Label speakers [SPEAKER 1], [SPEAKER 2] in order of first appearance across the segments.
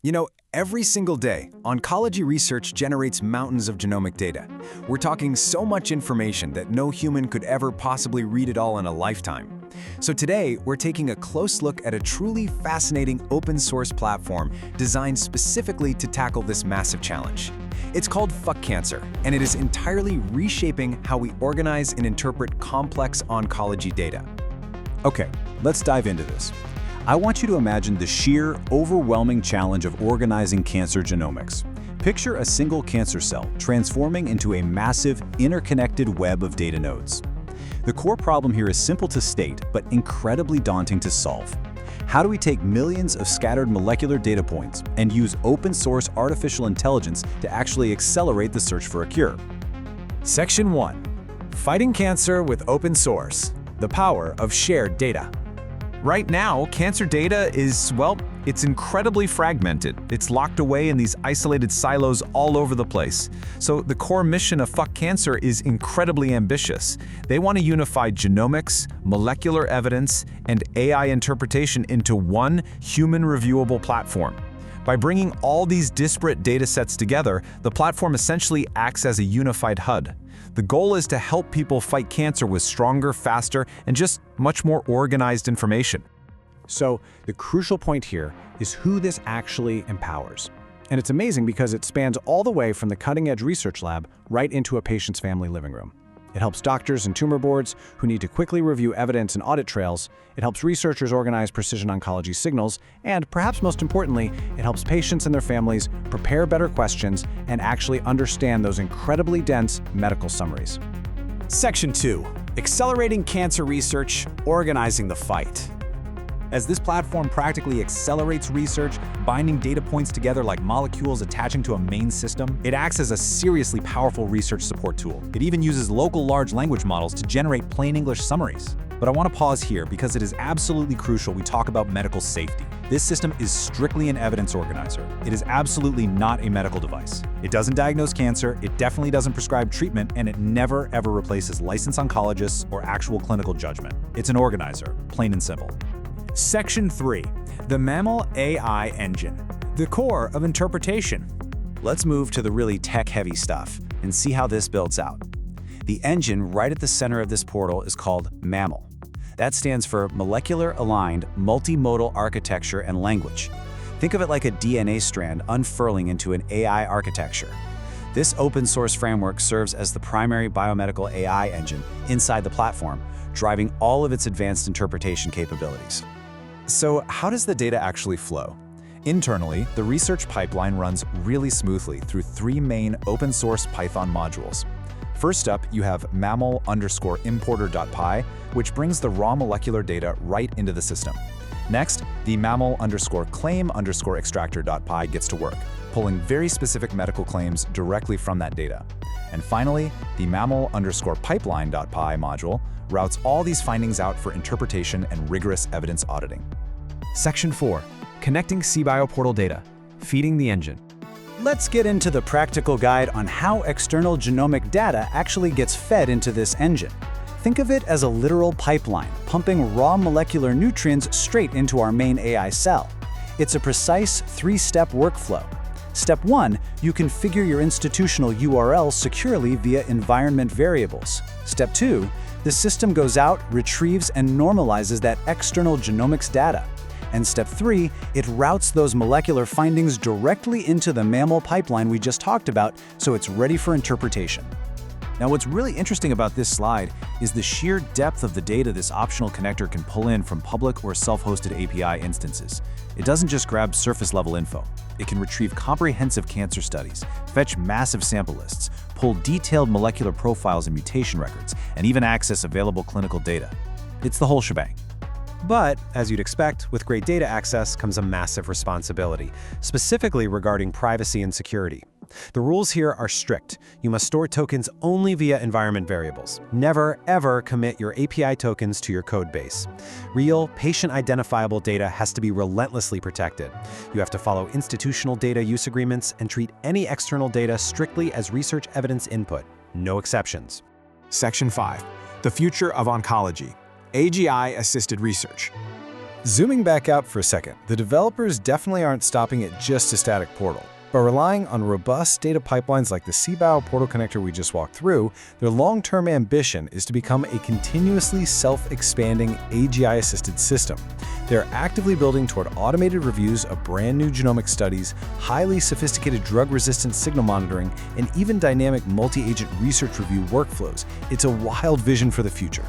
[SPEAKER 1] You know, every single day, oncology research generates mountains of genomic data. We're talking so much information that no human could ever possibly read it all in a lifetime. So today, we're taking a close look at a truly fascinating open-source platform designed specifically to tackle this massive challenge. It's called PhuckCancer, and it is entirely reshaping how we organize and interpret complex oncology data.
[SPEAKER 2] Okay, let's dive into this. I want you to imagine the sheer, overwhelming challenge of organizing cancer genomics. Picture a single cancer cell transforming into a massive, interconnected web of data nodes. The core problem here is simple to state, but incredibly daunting to solve. How do we take millions of scattered molecular data points and use open-source artificial intelligence to actually accelerate the search for a cure?
[SPEAKER 1] Section 1. Fighting Cancer with Open Source: The Power of Shared Data.
[SPEAKER 3] Right now, cancer data is, well, it's incredibly fragmented. It's locked away in these isolated silos all over the place. So the core mission of PhuckCancer is incredibly ambitious. They want to unify genomics, molecular evidence, and AI interpretation into one human-reviewable platform. By bringing all these disparate data sets together, the platform essentially acts as a unified HUD. The goal is to help people fight cancer with stronger, faster, and just much more organized information.
[SPEAKER 2] So, the crucial point here is who this actually empowers. And it's amazing because it spans all the way from the cutting-edge research lab right into a patient's family living room. It helps doctors and tumor boards who need to quickly review evidence and audit trails. It helps researchers organize precision oncology signals. And perhaps most importantly, it helps patients and their families prepare better questions and actually understand those incredibly dense medical summaries.
[SPEAKER 4] Section 2. Accelerating cancer research, organizing the fight.
[SPEAKER 2] As this platform practically accelerates research, binding data points together like molecules attaching to a main system, it acts as a seriously powerful research support tool. It even uses local large language models to generate plain English summaries. But I want to pause here because it is absolutely crucial we talk about medical safety. This system is strictly an evidence organizer. It is absolutely not a medical device. It doesn't diagnose cancer, it definitely doesn't prescribe treatment, and it never ever replaces licensed oncologists or actual clinical judgment. It's an organizer, plain and simple.
[SPEAKER 4] Section 3. The Mammal AI Engine. The core of interpretation.
[SPEAKER 2] Let's move to the really tech-heavy stuff and see how this builds out. The engine right at the center of this portal is called MAMMAL. That stands for Molecular Aligned Multimodal Architecture and Language. Think of it like a DNA strand unfurling into an AI architecture. This open-source framework serves as the primary biomedical AI engine inside the platform, driving all of its advanced interpretation capabilities.
[SPEAKER 3] So how does the data actually flow? Internally, the research pipeline runs really smoothly through three main open-source Python modules. First up, you have mammal_importer.py, which brings the raw molecular data right into the system. Next, the mammal_claim_extractor.py gets to work, pulling very specific medical claims directly from that data. And finally, the mammal_pipeline.py module routes all these findings out for interpretation and rigorous evidence auditing.
[SPEAKER 1] Section 4. Connecting CBio portal data, feeding the engine.
[SPEAKER 2] Let's get into the practical guide on how external genomic data actually gets fed into this engine. Think of it as a literal pipeline, pumping raw molecular nutrients straight into our main AI cell. It's a precise three-step workflow. Step 1, you configure your institutional URL securely via environment variables. Step 2, the system goes out, retrieves, and normalizes that external genomics data. And Step 3, it routes those molecular findings directly into the MAMMAL pipeline we just talked about, so it's ready for interpretation.
[SPEAKER 4] Now, what's really interesting about this slide is the sheer depth of the data this optional connector can pull in from public or self-hosted API instances. It doesn't just grab surface-level info. It can retrieve comprehensive cancer studies, fetch massive sample lists, pull detailed molecular profiles and mutation records, and even access available clinical data. It's the whole shebang.
[SPEAKER 5] But, as you'd expect, with great data access comes a massive responsibility, specifically regarding privacy and security. The rules here are strict. You must store tokens only via environment variables. Never, ever commit your API tokens to your code base. Real, patient-identifiable data has to be relentlessly protected. You have to follow institutional data use agreements and treat any external data strictly as research evidence input. No exceptions.
[SPEAKER 6] Section 5. The Future of Oncology. AGI-Assisted Research.
[SPEAKER 5] Zooming back out for a second, the developers definitely aren't stopping at just a static portal. By relying on robust data pipelines like the CBio portal connector we just walked through, their long-term ambition is to become a continuously self-expanding AGI-assisted system. They're actively building toward automated reviews of brand new genomic studies, highly sophisticated drug-resistant signal monitoring, and even dynamic multi-agent research review workflows. It's a wild vision for the future.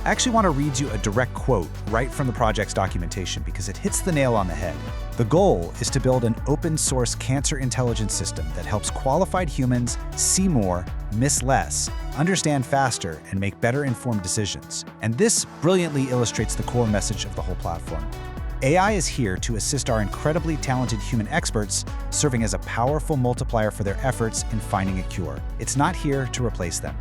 [SPEAKER 2] I actually want to read you a direct quote right from the project's documentation because it hits the nail on the head. The goal is to build an open-source cancer intelligence system that helps qualified humans see more, miss less, understand faster, and make better informed decisions. And this brilliantly illustrates the core message of the whole platform. AI is here to assist our incredibly talented human experts, serving as a powerful multiplier for their efforts in finding a cure. It's not here to replace them.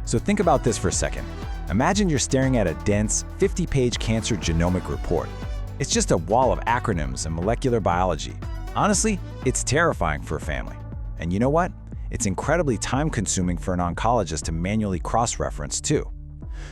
[SPEAKER 4] So think about this for a second. Imagine you're staring at a dense, 50-page cancer genomic report. It's just a wall of acronyms and molecular biology. Honestly, it's terrifying for a family. And you know what? It's incredibly time-consuming for an oncologist to manually cross-reference too.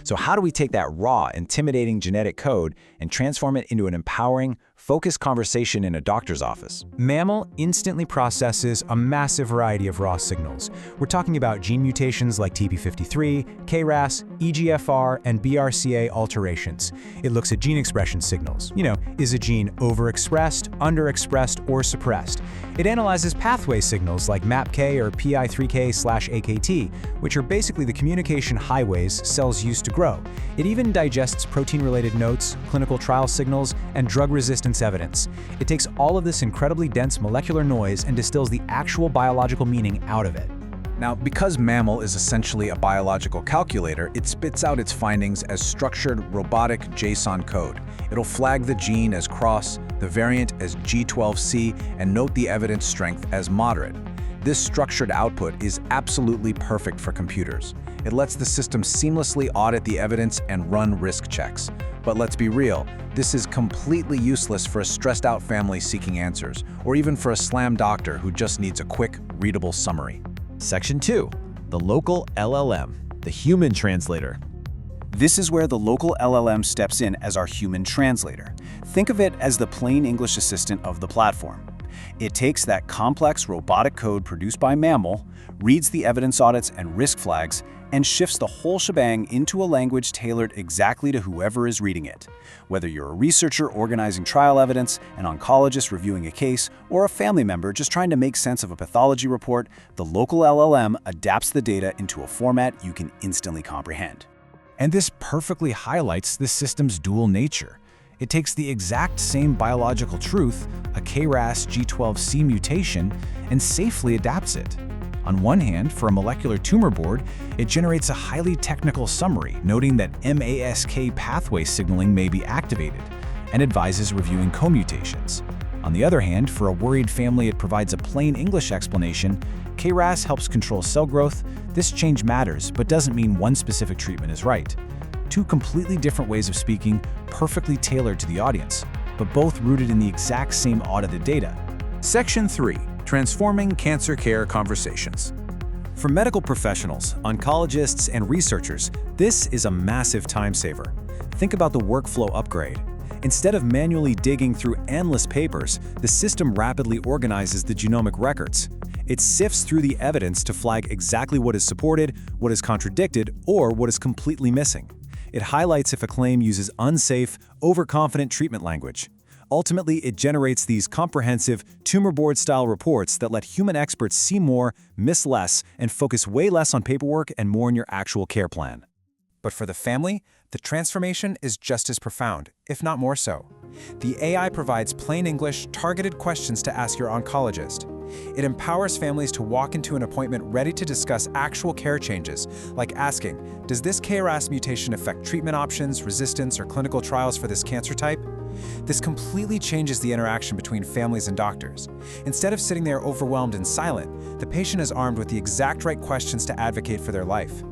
[SPEAKER 4] So how do we take that raw, intimidating genetic code and transform it into an empowering, focused conversation in a doctor's office?
[SPEAKER 1] Mammal instantly processes a massive variety of raw signals. We're talking about gene mutations like TP53, KRAS, EGFR, and BRCA alterations. It looks at gene expression signals. Is a gene overexpressed, underexpressed, or suppressed? It analyzes pathway signals like MAPK or PI3K/AKT, which are basically the communication highways cells use to grow. It even digests protein-related notes, clinical trial signals, and drug resistance evidence. It takes all of this incredibly dense molecular noise and distills the actual biological meaning out of it.
[SPEAKER 3] Now, because Mammal is essentially a biological calculator, it spits out its findings as structured, robotic JSON code. It'll flag the gene as cross, the variant as G12C, and note the evidence strength as moderate. This structured output is absolutely perfect for computers. It lets the system seamlessly audit the evidence and run risk checks. But let's be real, this is completely useless for a stressed-out family seeking answers, or even for a slam doctor who just needs a quick, readable summary.
[SPEAKER 4] Section 2. The local LLM, the human translator.
[SPEAKER 2] This is where the local LLM steps in as our human translator. Think of it as the plain English assistant of the platform. It takes that complex robotic code produced by Mammal, reads the evidence audits and risk flags, and shifts the whole shebang into a language tailored exactly to whoever is reading it. Whether you're a researcher organizing trial evidence, an oncologist reviewing a case, or a family member just trying to make sense of a pathology report, the local LLM adapts the data into a format you can instantly comprehend.
[SPEAKER 4] And this perfectly highlights the system's dual nature. It takes the exact same biological truth, a KRAS G12C mutation, and safely adapts it. On one hand, for a molecular tumor board, it generates a highly technical summary noting that MASK pathway signaling may be activated, and advises reviewing co-mutations. On the other hand, for a worried family, it provides a plain English explanation. KRAS helps control cell growth. This change matters, but doesn't mean one specific treatment is right. Two completely different ways of speaking, perfectly tailored to the audience, but both rooted in the exact same audited data.
[SPEAKER 3] Section 3. Transforming Cancer Care Conversations.
[SPEAKER 5] For medical professionals, oncologists, and researchers, this is a massive time saver. Think about the workflow upgrade. Instead of manually digging through endless papers, the system rapidly organizes the genomic records. It sifts through the evidence to flag exactly what is supported, what is contradicted, or what is completely missing. It highlights if a claim uses unsafe, overconfident treatment language. Ultimately, it generates these comprehensive, tumor board-style reports that let human experts see more, miss less, and focus way less on paperwork and more on your actual care plan.
[SPEAKER 1] But for the family, the transformation is just as profound, if not more so. The AI provides plain English, targeted questions to ask your oncologist. It empowers families to walk into an appointment ready to discuss actual care changes, like asking, does this KRAS mutation affect treatment options, resistance, or clinical trials for this cancer type? This completely changes the interaction between families and doctors. Instead of sitting there overwhelmed and silent, the patient is armed with the exact right questions to advocate for their life.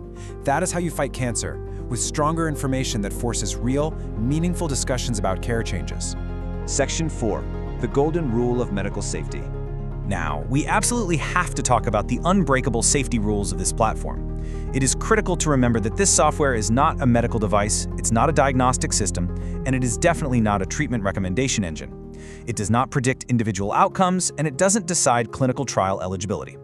[SPEAKER 1] That is how you fight cancer, with stronger information that forces real, meaningful discussions about care changes.
[SPEAKER 4] Section 4. The Golden Rule of Medical Safety.
[SPEAKER 3] Now, we absolutely have to talk about the unbreakable safety rules of this platform. It is critical to remember that this software is not a medical device, it's not a diagnostic system, and it is definitely not a treatment recommendation engine. It does not predict individual outcomes, and it doesn't decide clinical trial eligibility.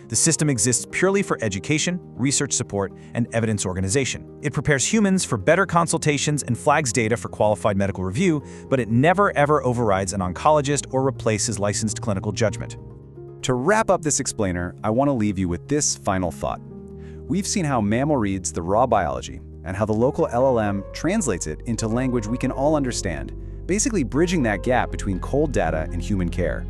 [SPEAKER 3] The system exists purely for education, research support, and evidence organization. It prepares humans for better consultations and flags data for qualified medical review, but it never ever overrides an oncologist or replaces licensed clinical judgment.
[SPEAKER 2] To wrap up this explainer, I want to leave you with this final thought. We've seen how mammal reads the raw biology and how the local LLM translates it into language we can all understand, basically bridging that gap between cold data and human care.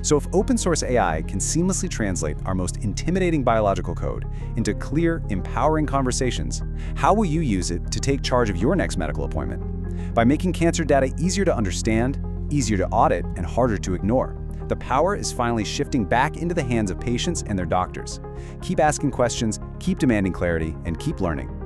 [SPEAKER 2] So if open source AI can seamlessly translate our most intimidating biological code into clear, empowering conversations, how will you use it to take charge of your next medical appointment? By making cancer data easier to understand, easier to audit, and harder to ignore. The power is finally shifting back into the hands of patients and their doctors. Keep asking questions, keep demanding clarity, and keep learning.